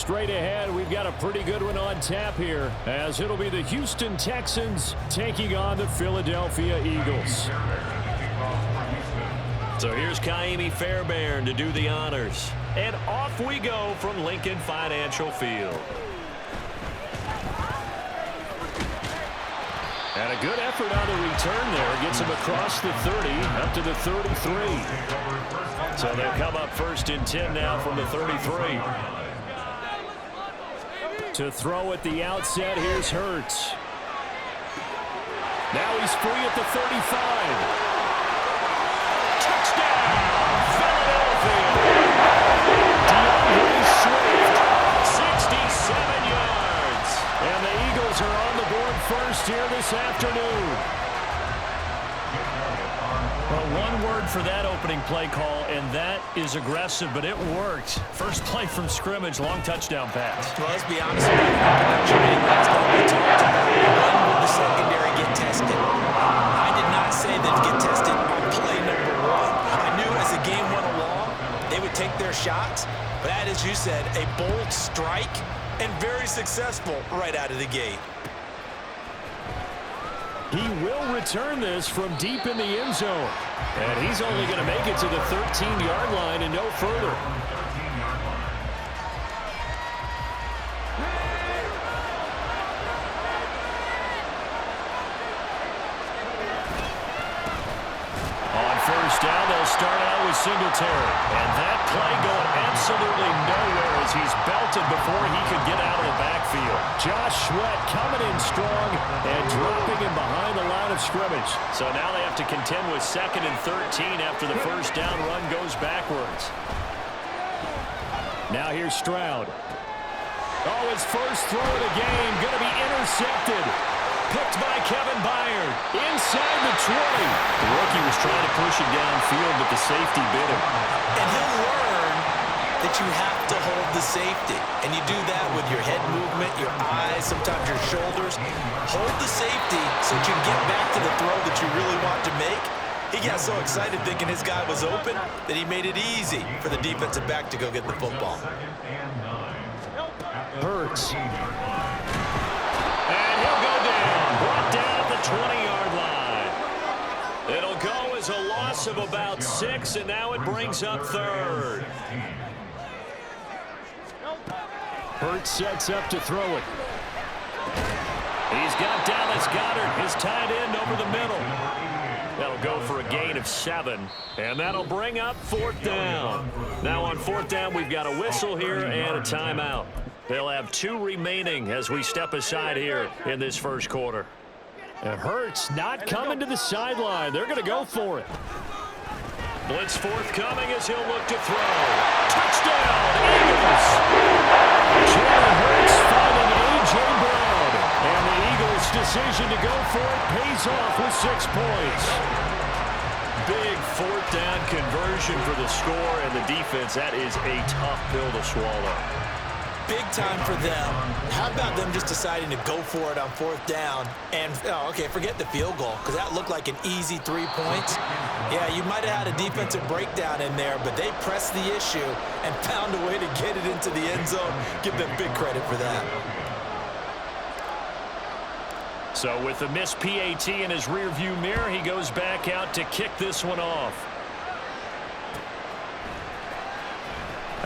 straight ahead. We've got a pretty good one on tap here, as it'll be the Houston Texans taking on the Philadelphia Eagles. So here's Kaimi Fairbairn to do the honors. And off we go from Lincoln Financial Field. And a good effort on the return there. Gets him across the 30, up to the 33. So they'll come up first and 10 now from the 33. To throw at the outset, here's Hurts. Now he's free at the 35. Touchdown, Philadelphia! DeAndre Swift, 67 yards. And the Eagles are on the board first here this afternoon. Well, one word for that opening play call, and that is aggressive, but it worked. First play from scrimmage, long touchdown pass. Well, let's be honest about the production rate last night. We talked about when would the secondary get tested. I did not say they'd get tested on play number one. I knew as the game went along, they would take their shots. But that, as you said, a bold strike and very successful right out of the gate. He will return this from deep in the end zone. And he's only going to make it to the 13-yard line and no further. On first down, they'll start out with Singletary. And that play going absolutely nowhere as he's belted before he could get out of the backfield. Josh Sweat coming in strong and dropping him behind the line of scrimmage. So now they have to contend with 2nd and 13 after the first down run goes backwards. Now here's Stroud. Oh, his first throw of the game going to be intercepted. Picked by Kevin Byard inside the 20. The rookie was trying to push it downfield, but the safety bit him. And he'll learn that you have to hold the safety. And you do that with your head movement, your eyes, sometimes your shoulders. Hold the safety so that you can get back to the throw that you really want to make. He got so excited thinking his guy was open that he made it easy for the defensive back to go get the football. Hurts. And he'll go down. Brought down at the 20-yard line. It'll go as a loss of about 6, and now it brings up 3rd. Hurts sets up to throw it. He's got Dallas Goedert, his tight end, over the middle. That'll go for a gain of 7, and that'll bring up 4th down. Now on 4th down, we've got a whistle here and a timeout. They'll have 2 remaining as we step aside here in this first quarter. And Hurts not coming to the sideline. They're going to go for it. Blitz forthcoming as he'll look to throw. Touchdown, Eagles! Jalen Hurts finding A.J. Brown. And the Eagles' decision to go for it pays off with 6 points. Big 4th down conversion for the score, and the defense, that is a tough pill to swallow. Big time for them. How about them just deciding to go for it on 4th down and, okay, forget the field goal because that looked like an easy 3 points. Yeah, you might have had a defensive breakdown in there, but they pressed the issue and found a way to get it into the end zone. Give them big credit for that. So with the missed PAT in his rearview mirror, he goes back out to kick this one off.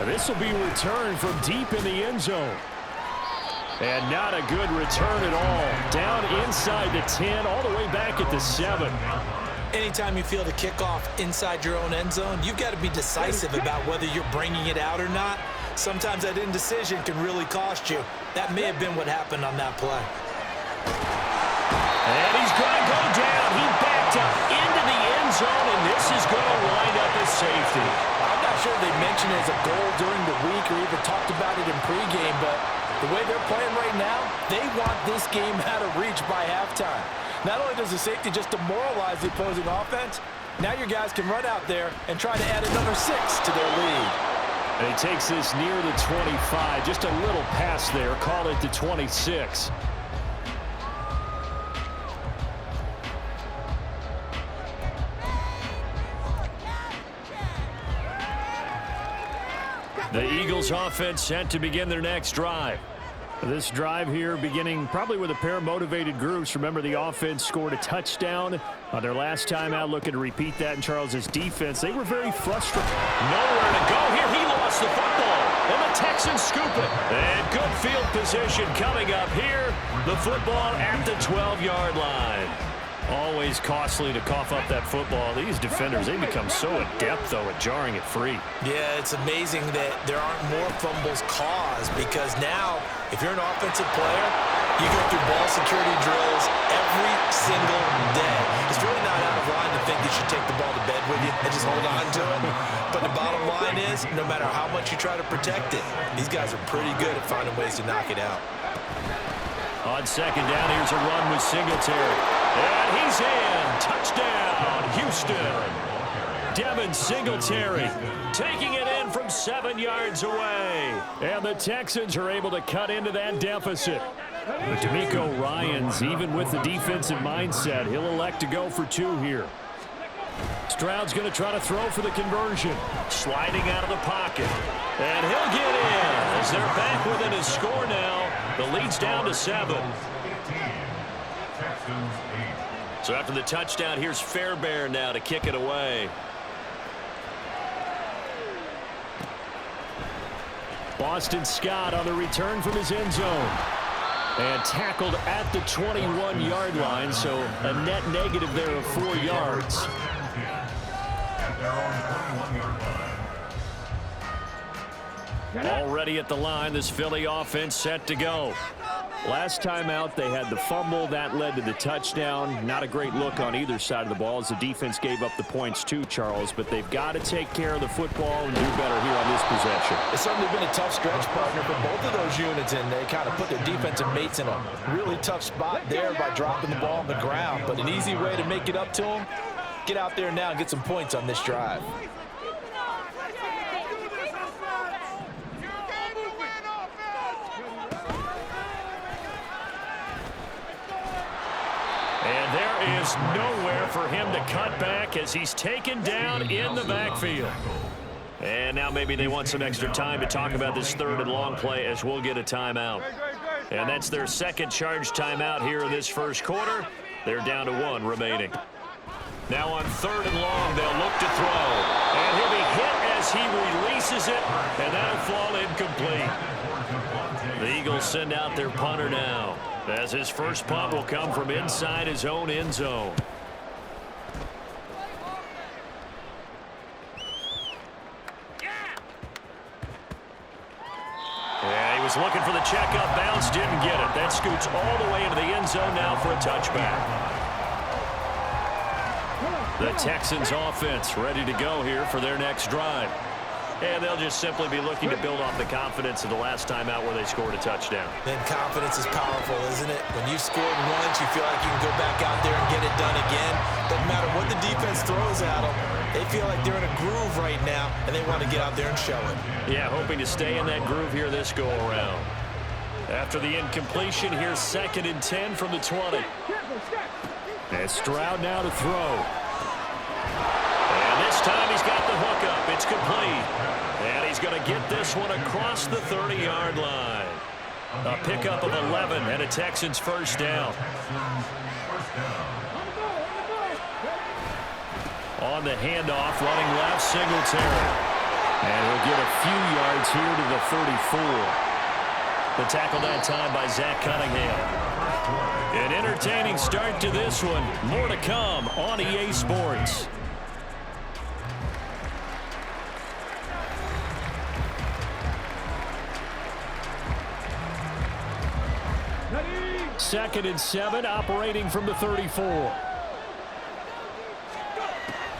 This will be returned from deep in the end zone. And not a good return at all. Down inside the 10, all the way back at the 7. Anytime you feel the kickoff inside your own end zone, you've got to be decisive about whether you're bringing it out or not. Sometimes that indecision can really cost you. That may have been what happened on that play. And he's going to go down. He backed up into the end zone, and this is going to wind up as safety. I'm not sure they mentioned it as a goal during the week or even talked about it in pregame, but the way they're playing right now, they want this game out of reach by halftime. Not only does the safety just demoralize the opposing offense, now your guys can run out there and try to add another 6 to their lead. And he takes this near the 25. Just a little pass there. Call it the 26. The Eagles Eagles offense set to begin their next drive. This drive here beginning probably with a pair of motivated groups. Remember, the offense scored a touchdown on their last time out, looking to repeat that in Charles's defense. They were very frustrated. Nowhere to go here. He lost the football, and the Texans scoop it. And good field position coming up here. The football at the 12-yard line. Always costly to cough up that football. These defenders, they become so adept, though, at jarring it free. Yeah, it's amazing that there aren't more fumbles caused, because now, if you're an offensive player, you go through ball security drills every single day. It's really not out of line to think you should take the ball to bed with you and just hold on to it. But the bottom line is, no matter how much you try to protect it, these guys are pretty good at finding ways to knock it out. On second down, here's a run with Singletary. And he's in. Touchdown, Houston. Devin Singletary taking it in from 7 yards away. And the Texans are able to cut into that deficit. But D'Amico Ryans, even with the defensive mindset, he'll elect to go for 2 here. Stroud's going to try to throw for the conversion. Sliding out of the pocket. And he'll get in as they're back within his score now. The lead's down to 7. So after the touchdown, here's Fairbairn now to kick it away. Boston Scott on the return from his end zone. And tackled at the 21-yard line, so a net negative there of 4 yards. Already at the line, this Philly offense set to go. Last time out, they had the fumble. That led to the touchdown. Not a great look on either side of the ball as the defense gave up the points too, Charles. But they've got to take care of the football and do better here on this possession. It's certainly been a tough stretch, partner, for both of those units, and they kind of put their defensive mates in a really tough spot there by dropping the ball on the ground. But an easy way to make it up to them, get out there now and get some points on this drive. And there is nowhere for him to cut back as he's taken down in the backfield. And now maybe they want some extra time to talk about this 3rd and long play as we'll get a timeout. And that's their second charge timeout here in this first quarter. They're down to 1 remaining. Now on 3rd and long, they'll look to throw. And he'll be hit as he releases it, and that'll fall incomplete. The Eagles send out their punter now, as his first punt will come from inside his own end zone. Yeah, he was looking for the checkup bounce, didn't get it. That scoots all the way into the end zone now for a touchback. The Texans offense ready to go here for their next drive. And they'll just simply be looking to build off the confidence of the last time out where they scored a touchdown. Then confidence is powerful, isn't it? When you've scored once, you feel like you can go back out there and get it done again. Doesn't matter what the defense throws at them. They feel like they're in a groove right now, and they want to get out there and show it. Yeah, hoping to stay in that groove here this go-around. After the incompletion, here's 2nd and 10 from the 20. And Stroud now to throw. And this time he's got the hook up. It's complete. And he's going to get this one across the 30-yard line. A pickup of 11 and a Texans first down. On the handoff, running left, Singletary. And he'll get a few yards here to the 34. The tackle that time by Zach Cunningham. An entertaining start to this one. More to come on EA Sports. Second and 7, operating from the 34.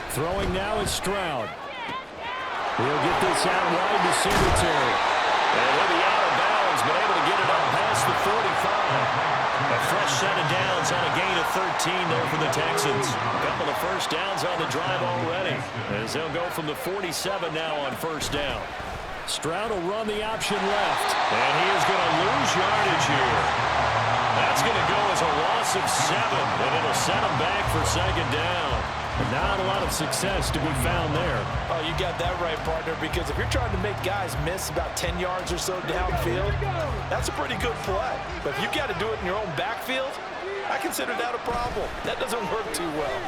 Throwing now is Stroud. He'll get this out wide to Singletary. And he'll be out of bounds, but able to get it up past the 45. A fresh set of downs on a gain of 13 there for the Texans. A couple of first downs on the drive already, as they'll go from the 47 now on first down. Stroud will run the option left. And he is going to lose yardage here. That's going to go as a loss of 7, and it'll set him back for 2nd down. Not a lot of success to be found there. Oh, you got that right, partner, because if you're trying to make guys miss about 10 yards or so downfield, that's a pretty good play. But if you got to do it in your own backfield, I consider that a problem. That doesn't work too well.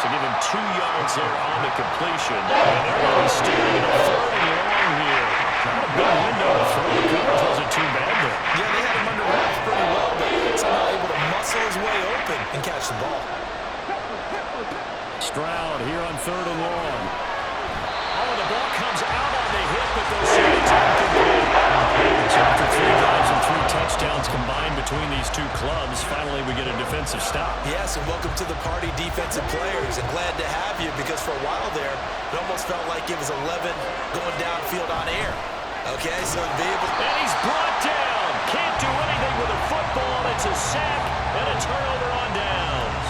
So give him 2 yards there on the completion. And they're going to steal it a 3rd and long here. Not a big window to throw. The coverage wasn't too bad there. Yeah, they had him under wraps pretty well, but somehow able to muscle his way open and catch the ball. Stroud here on 3rd and long. Oh, the ball comes out on the hit, but they'll say it's incomplete. So after 3 drives and 3 touchdowns combined between these two clubs, finally we get a defensive stop. Yes, and welcome to the party, defensive players, and glad to have you, because for a while there, it almost felt like it was 11 going downfield on air. Okay, so be able to... And he's brought down. Can't do anything with a football. It's a sack and a turnover on downs.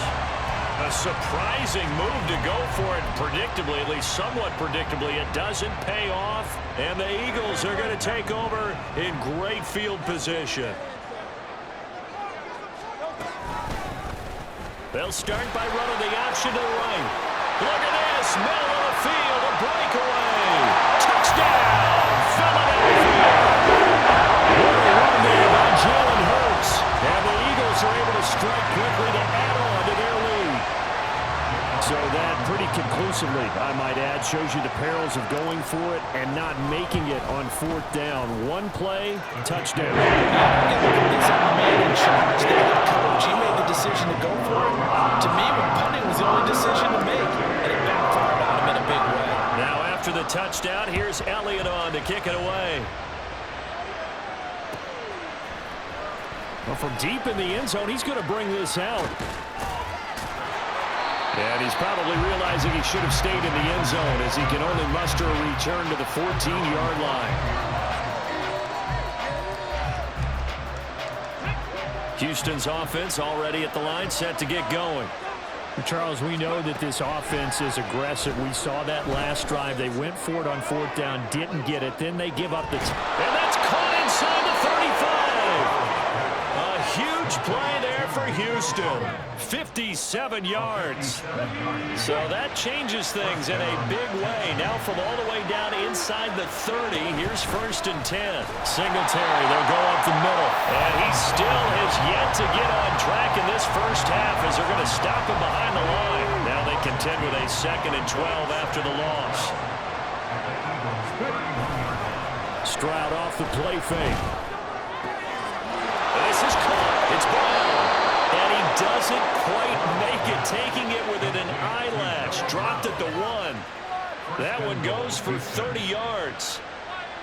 A surprising move to go for it predictably, at least somewhat predictably. It doesn't pay off, and the Eagles are going to take over in great field position. They'll start by running the option to the right. Look at this, middle of the field, a breakaway. Touchdown, Philadelphia. What a run there by Jalen Hurts. And the Eagles are able to strike quickly to add on to their lead. So that pretty conclusively, I might add, shows you the perils of going for it and not making it on 4th down. One play, touchdown. It's a man in charge. The head coach, he made the decision to go for it. To me, punting was the only decision to make, and it backfired on him in a big way. Now after the touchdown, here's Elliott on to kick it away. Well, from deep in the end zone, he's going to bring this out. And he's probably realizing he should have stayed in the end zone as he can only muster a return to the 14-yard line. Houston's offense already at the line, set to get going. Charles, we know that this offense is aggressive. We saw that last drive. They went for it on 4th down, didn't get it. Then they give up the... And that's caught inside the 35. A huge play there for Houston. 57 yards. So that changes things in a big way. Now from all the way down inside the 30, here's 1st and 10. Singletary, they'll go up the middle. And he still has yet to get on track in this first half as they're going to stop him behind the line. Now they contend with a 2nd and 12 after the loss. Stroud off the play fake. This is caught. It's Brown. And he doesn't quite make it, taking it within an eyelash. Dropped at the 1. That one goes for 30 yards.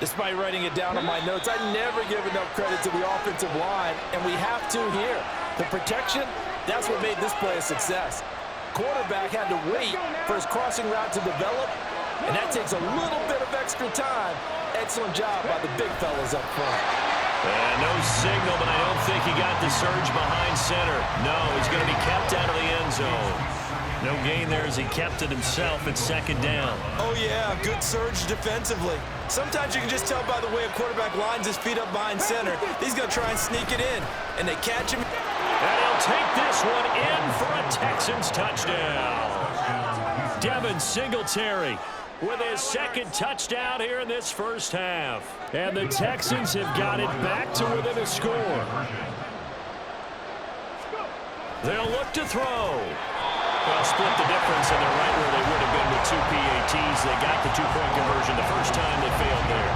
Despite writing it down on my notes, I never give enough credit to the offensive line, and we have to here. The protection, that's what made this play a success. Quarterback had to wait for his crossing route to develop, and that takes a little bit of extra time. Excellent job by the big fellas up front. And no signal, but I don't think he got the surge behind center. No, he's going to be kept out of the end zone. No gain there as he kept it himself at 2nd down. Oh, yeah, good surge defensively. Sometimes you can just tell by the way a quarterback lines his feet up behind center. He's going to try and sneak it in, and they catch him. And he'll take this one in for a Texans touchdown. Devin Singletary with his 2nd touchdown here in this first half. And the Texans have got it back to within a score. They'll look to throw. Well, split the difference, and they're right where they would have been with 2 PATs. They got the 2-point conversion the first time they failed there.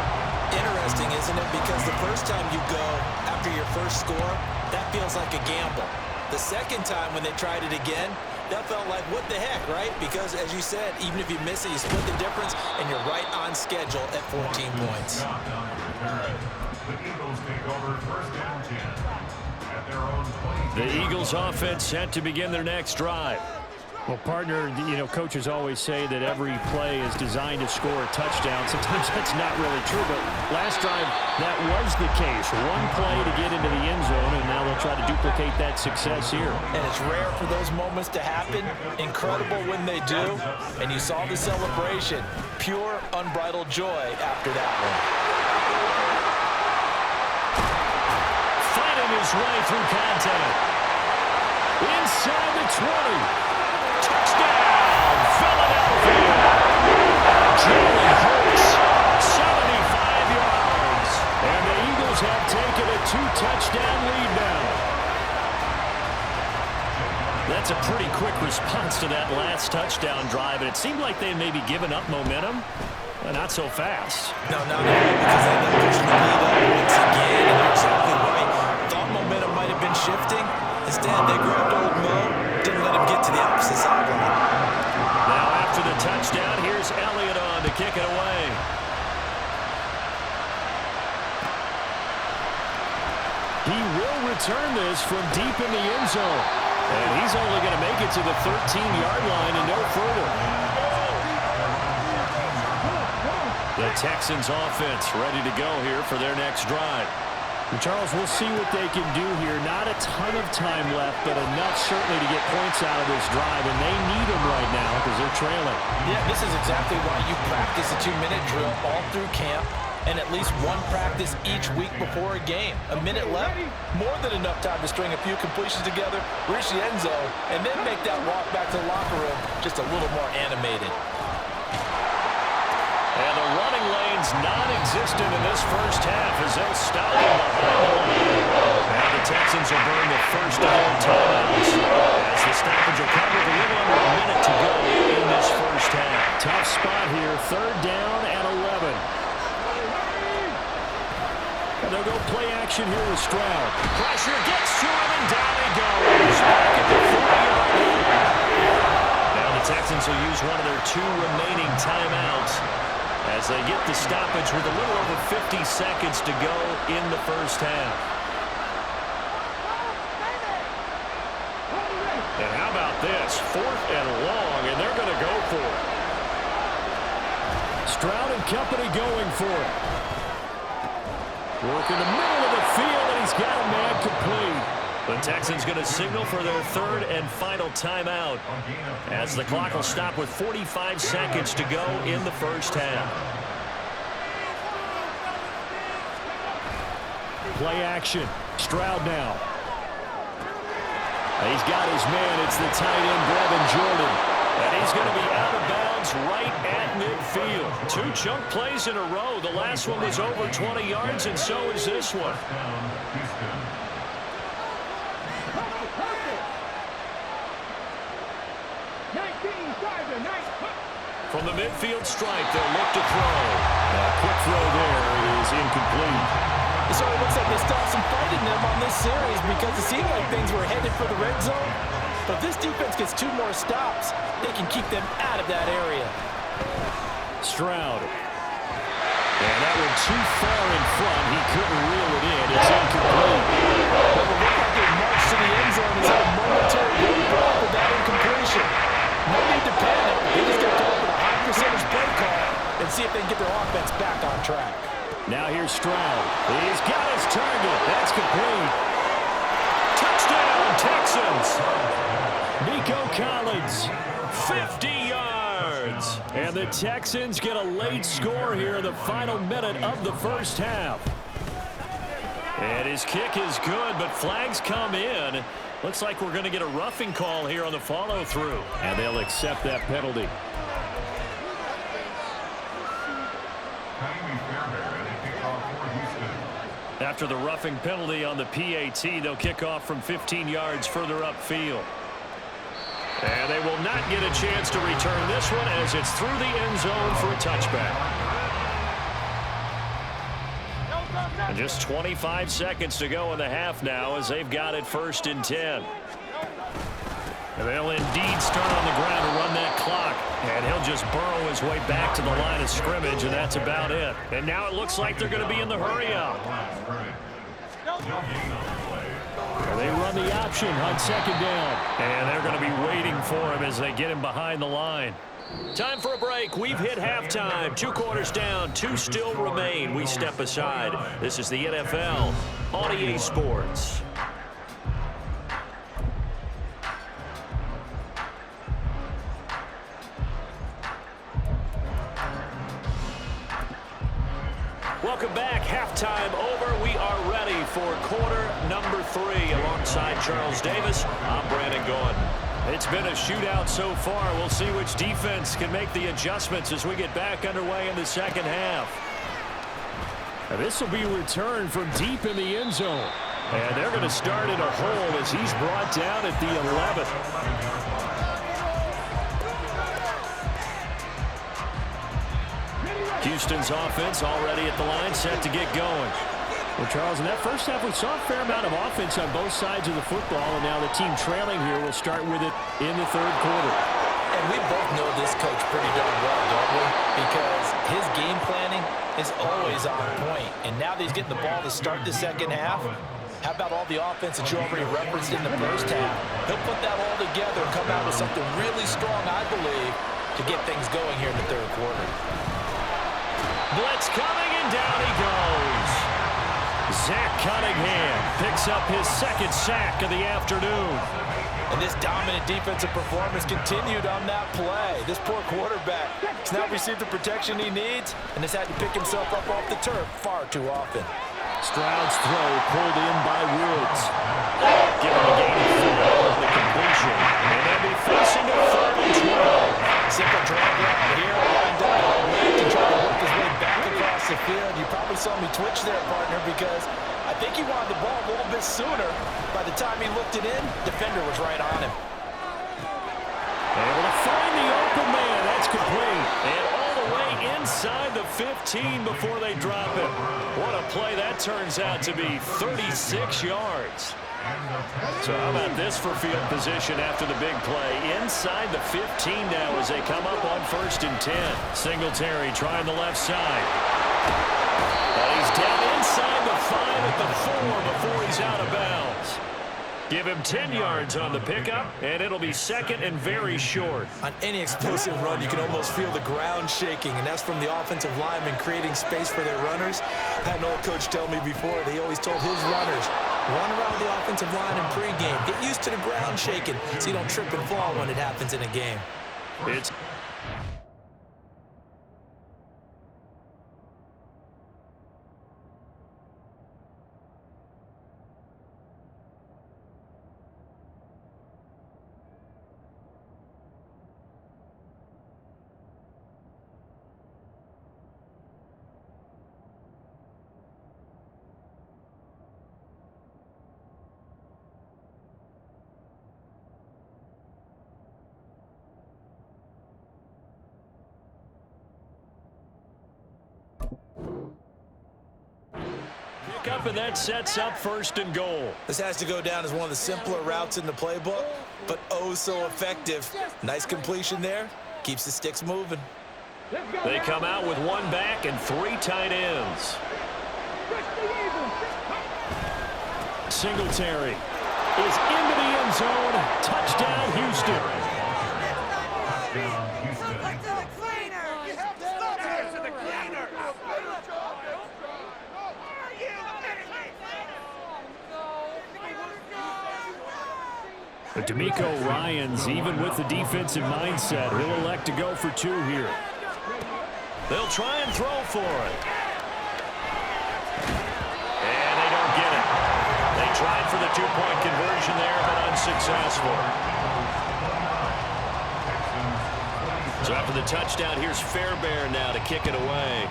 Interesting, isn't it? Because the first time you go after your first score, that feels like a gamble. The second time when they tried it again, that felt like, what the heck, right? Because, as you said, even if you miss it, you split the difference, and you're right on schedule at 14 points. The Eagles offense set to begin their next drive. Well, partner, you know, coaches always say that every play is designed to score a touchdown. Sometimes that's not really true, but last drive, that was the case. One play to get into the end zone, and now they'll try to duplicate that success here. And it's rare for those moments to happen. Incredible when they do. And you saw the celebration. Pure, unbridled joy after that one. Finding his way through contact. Inside the 20. Touchdown, Philadelphia. Jalen Hurts, 75 yards. And the Eagles have taken a 2-touchdown lead now. That's a pretty quick response to that last touchdown drive, and it seemed like they may be giving up momentum. Well, not so fast. No, not at all, because they got pushed the lead up once again, and you're exactly right. Thought momentum might have been shifting. Instead, they grabbed old Mo, didn't let him get to the opposite sideline. Now, after the touchdown, here's Elliott on to kick it away. He will return this from deep in the end zone. And he's only going to make it to the 13-yard line and no further. The Texans offense ready to go here for their next drive. And Charles, we'll see what they can do here. Not a ton of time left, but enough certainly to get points out of this drive. And they need them right now because they're trailing. Yeah, this is exactly why you practice a 2-minute drill all through camp and at least one practice each week before a game. A minute left, more than enough time to string a few completions together, reach the end zone, and then make that walk back to the locker room just a little more animated. And the running lane's non-existent in this first half as they'll stop him behind the line. And the Texans will burn the first of their timeouts as the stoppage will come with a little under a minute to go in this first half. Tough spot here, 3rd down and 11. And they'll go play action here with Stroud. Pressure gets to him and down he goes. Back at the 40-yard line. Now the Texans will use one of their 2 remaining timeouts as they get the stoppage with a little over 50 seconds to go in the first half. And how about this? 4th and long, and they're going to go for it. Stroud and company going for it. Working the middle of the field, and he's got a man complete. The Texans going to signal for their 3rd and final timeout as the clock will stop with 45 seconds to go in the first half. Play action. Stroud now. He's got his man. It's the tight end, Brevin Jordan. And he's going to be out of bounds right at midfield. 2 chunk plays in a row. The last one was over 20 yards, and so is this one. From the midfield stripe, they'll look to throw. A quick throw there is incomplete. So it looks like they stopped some fight in them on this series because it seemed like things were headed for the red zone. But if this defense gets 2 more stops, they can keep them out of that area. Stroud. And that went too far in front. He couldn't reel it in. It's incomplete. But it looked like they marched to the end zone and had a momentary roadblock with that incompletion. No need to panic. They just got to open a high percentage play call and see if they can get their offense back on track. Now here's Stroud. He's got his target. That's complete. Touchdown, Texans. Nico Collins, 50 yards. And the Texans get a late score here in the final minute of the first half. And his kick is good, but flags come in. Looks like we're going to get a roughing call here on the follow-through. And they'll accept that penalty. After the roughing penalty on the PAT, they'll kick off from 15 yards further upfield. And they will not get a chance to return this one as it's through the end zone for a touchback. And just 25 seconds to go in the half now as they've got it 1st and 10. And they'll indeed start on the ground to run that clock. And he'll just burrow his way back to the line of scrimmage, and that's about it. And now it looks like they're going to be in the hurry-up. And they run the option on 2nd down. And they're going to be waiting for him as they get him behind the line. Time for a break. We've hit halftime. 2 quarters down. 2 still remain. We step aside. This is the NFL on EA Sports. Welcome back. Halftime over. We are ready for quarter number 3. Alongside Charles Davis, I'm Brandon Gordon. It's been a shootout so far. We'll see which defense can make the adjustments as we get back underway in the second half. Now this will be returned from deep in the end zone. And they're going to start in a hole as he's brought down at the 11th. Houston's offense already at the line, set to get going. Well, Charles, in that first half, we saw a fair amount of offense on both sides of the football, and now the team trailing here will start with it in the third quarter. And we both know this coach pretty darn well, don't we? Because his game planning is always on point. And now that he's getting the ball to start the second half, how about all the offense that you already referenced in the first half? He'll put that all together and come out with something really strong, I believe, to get things going here in the third quarter. Blitz coming, and down he goes. Zach Cunningham picks up his second sack of the afternoon. And this dominant defensive performance continued on that play. This poor quarterback has now received the protection he needs and has had to pick himself up off the turf far too often. Stroud's throw pulled in by Woods. Give him a gain of 4 on the completion. And they'll be facing a 3rd and 12. Simple drag route here, lined up on the left and trying to work his way back across the field. You probably saw me twitch there, partner, because I think he wanted the ball a little bit sooner. By the time he looked it in, defender was right on him. Able to find the open man. That's complete. And all the way inside the 15 before they drop it. What a play that turns out to be, 36 yards. So how about this for field position after the big play? Inside the 15 now as they come up on 1st and 10. Singletary trying the left side. And he's down inside the 5 at the 4 before he's out of bounds. Give him 10 yards on the pickup, and it'll be 2nd and very short. On any explosive run, you can almost feel the ground shaking, and that's from the offensive linemen creating space for their runners. I had an old coach tell me before, they always told his runners, run around the offensive line in pregame. Get used to the ground shaking so you don't trip and fall when it happens in a game. It's up, and that sets up 1st and goal. This has to go down as one of the simpler routes in the playbook, but oh so effective. Nice completion there. Keeps the sticks moving. They come out with 1 back and 3 tight ends. Singletary is into the end zone. Touchdown, Houston. But D'Amico Ryans, even with the defensive mindset, he'll elect to go for 2 here. They'll try and throw for it. And they don't get it. They tried for the 2-point conversion there, but unsuccessful. So after the touchdown, here's Fairbairn now to kick it away.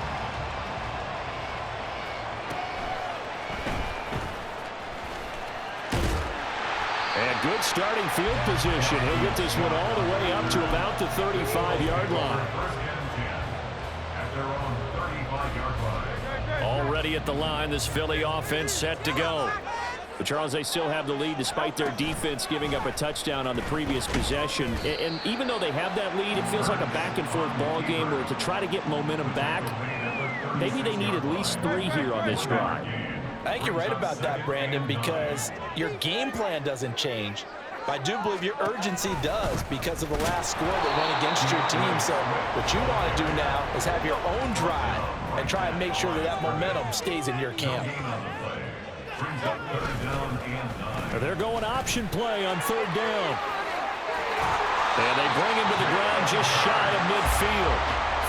And good starting field position. He'll get this one all the way up to about the 35-yard line. Already at the line, this Philly offense set to go. But, Charles, they still have the lead despite their defense giving up a touchdown on the previous possession. And even though they have that lead, it feels like a back-and-forth ball game where to try to get momentum back, maybe they need at least 3 here on this drive. I think you're right about that, Brandon, because your game plan doesn't change. But I do believe your urgency does because of the last score that went against your team. So what you want to do now is have your own drive and try and make sure that that momentum stays in your camp. They're going option play on 3rd down. And they bring him to the ground just shy of midfield.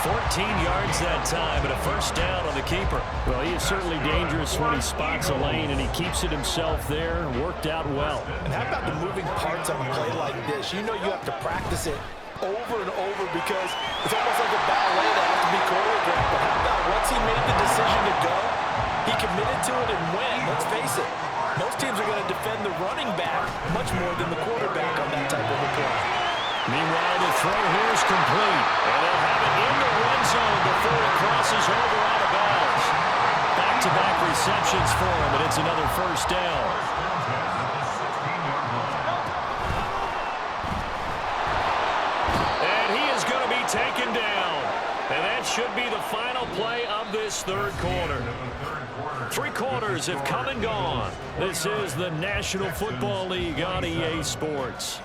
14 yards that time, and a first down on the keeper. Well, he is certainly dangerous when he spots a lane, and he keeps it himself there. Worked out well. And how about the moving parts on a play like this? You know you have to practice it over and over because it's almost like a ballet that has to be choreographed. But how about once he made the decision to go, he committed to it and went. Let's face it, most teams are going to defend the running back much more than the quarterback on that type of a play. Meanwhile, the throw here is complete. And they'll have it in the red zone before it crosses over out of bounds. Back-to-back receptions for him, and it's another first down. And he is going to be taken down. And that should be the final play of this third quarter. 3 quarters have come and gone. This is the National Football League on EA Sports.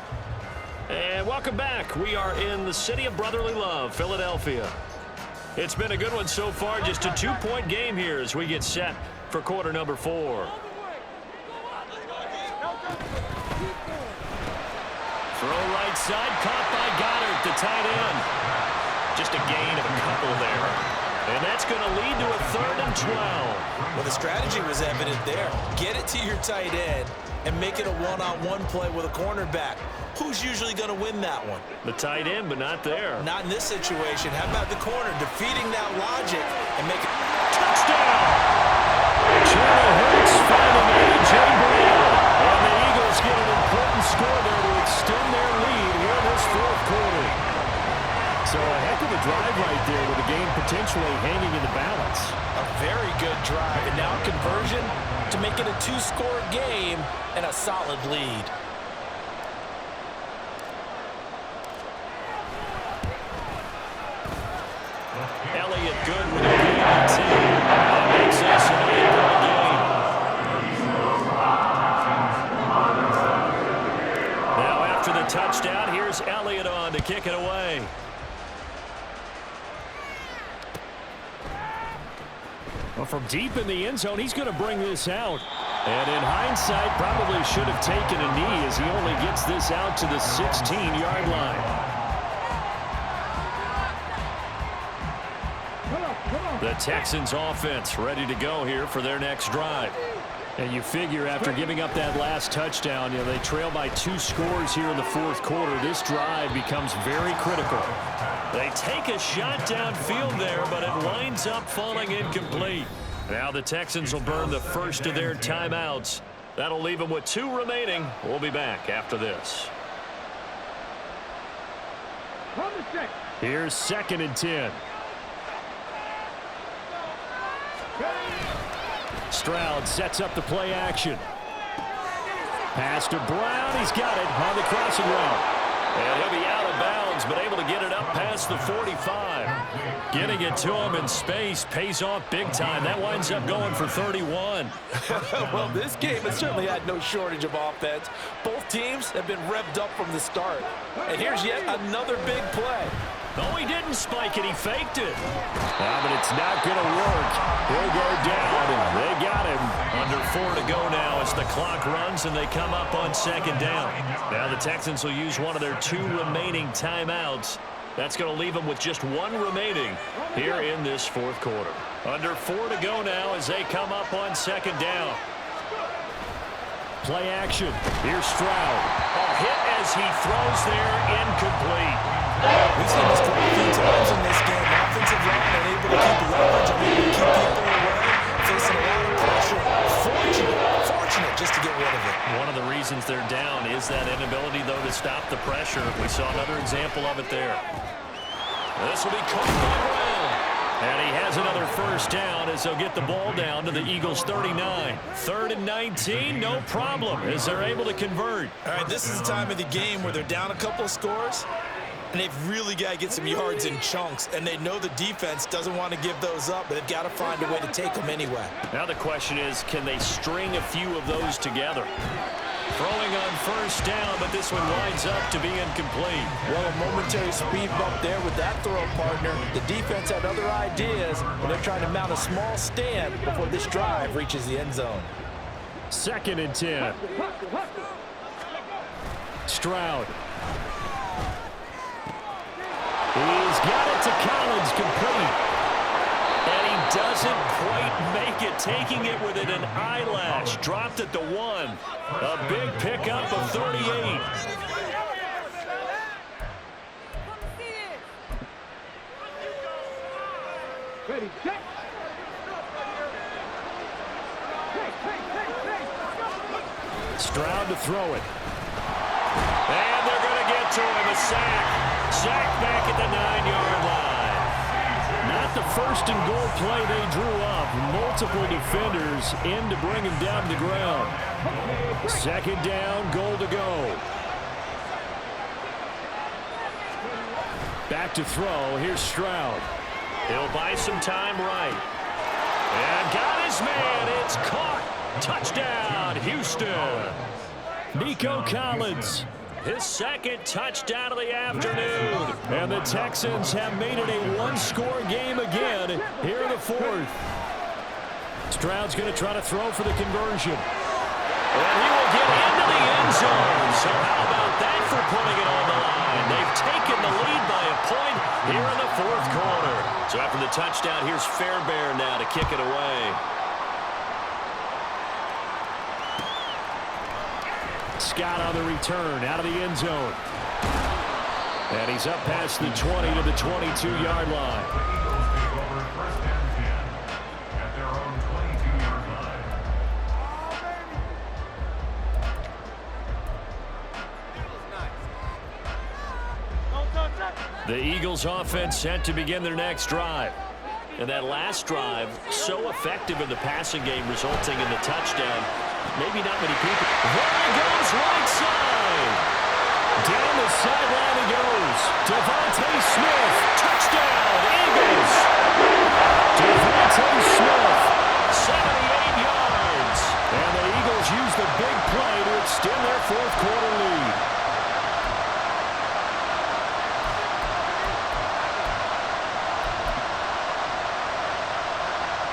And welcome back. We are in the city of brotherly love, Philadelphia. It's been a good one so far. Just a 2-point game here as we get set for quarter number 4. Throw right side, caught by Goddard, the tight end. Just a gain of a couple there. And that's going to lead to a 3rd and 12. Well, the strategy was evident there. Get it to your tight end and make it a one-on-one play with a cornerback. Who's usually going to win that one? The tight end, but not there. Not in this situation. How about the corner defeating that logic and make it Touchdown! Jalen Hurts finding A.J. Brown. And the Eagles get an important score there to extend their lead here this 4th quarter. So a heck of a drive right there with the game potentially hanging in the balance. A very good drive, and now conversion to make it a 2-score game and a solid lead. Elliott good with a gain of 10. That makes this an 8-point game. Now after the touchdown, here's Elliott on to kick it away. Well, from deep in the end zone, he's going to bring this out. And in hindsight, probably should have taken a knee as he only gets this out to the 16-yard line. The Texans offense ready to go here for their next drive. And you figure after giving up that last touchdown, you know, they trail by 2 scores here in the 4th quarter. This drive becomes very critical. They take a shot downfield there, but it winds up falling incomplete. Now the Texans will burn the first of their timeouts. That'll leave them with 2 remaining. We'll be back after this. Here's 2nd and 10. Stroud sets up the play action. Pass to Brown. He's got it on the crossing route. And he'll be out of bounds, but able to get it up past the 45. Getting it to him in space pays off big time. That winds up going for 31. Well, this game has certainly had no shortage of offense. Both teams have been revved up from the start. And here's yet another big play. No, he didn't spike it. He faked it. But it's not going to work. He'll go down, and they got him. Under 4 to go now as the clock runs and they come up on 2nd down. Now the Texans will use one of their 2 remaining timeouts. That's going to leave them with just 1 remaining here in this 4th quarter. Under 4 to go now as they come up on 2nd down. Play action. Here's Stroud. A hit as he throws there, incomplete. We've seen this a few times in this game. Offensive line unable to keep leverage, unable to keep people away, facing a lot of pressure. Fortunate just to get rid of it. One of the reasons they're down is that inability, though, to stop the pressure. We saw another example of it there. This will be caught by Brown. And he has another first down as they'll get the ball down to the Eagles' 39. 3rd and 19, no problem, as they're able to convert. All right, this is the time of the game where they're down a couple of scores, and they've really got to get some yards in chunks, and they know the defense doesn't want to give those up, but they've got to find a way to take them anyway. Now the question is, can they string a few of those together? Throwing on first down, but this one winds up to be incomplete. Well, a momentary speed bump there with that throw, partner. The defense had other ideas, and they're trying to mount a small stand before this drive reaches the end zone. 2nd and 10. Stroud. He's got it to Collins, complete. And he doesn't quite make it, taking it within an eyelash. Dropped at the 1. A big pickup of 38. Ready, check. Stroud to throw it. And they're going to get to him. A sack. Sack back at the 9-yard line. Not the first and goal play they drew up. Multiple defenders in to bring him down to the ground. Second down, goal to go. Back to throw. Here's Stroud. He'll buy some time right. And got his man. It's caught. Touchdown, Houston. Nico Collins. His second touchdown of the afternoon. And the Texans have made it a one-score game again here in the fourth. Stroud's going to try to throw for the conversion. And he will get into the end zone. So how about that for putting it on the line? They've taken the lead by a point here in the fourth quarter. So after the touchdown, here's Fairbairn now to kick it away. Scott on the return, out of the end zone. And he's up past the 20 to the 22-yard line. The Eagles offense set to begin their next drive. And that last drive, so effective in the passing game, resulting in the touchdown. Maybe not many people. There he goes, right side. Down the sideline he goes. Devontae Smith. Touchdown, Eagles. Devontae Smith. 78 yards. And the Eagles use the big play to extend their fourth quarter lead.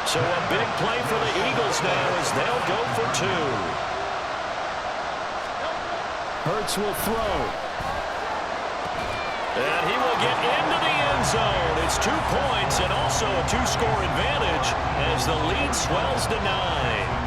So a big play for the Eagles now as they'll go for 2. Hurts will throw. And he will get into the end zone. It's 2 points and also a 2-score advantage as the lead swells to 9.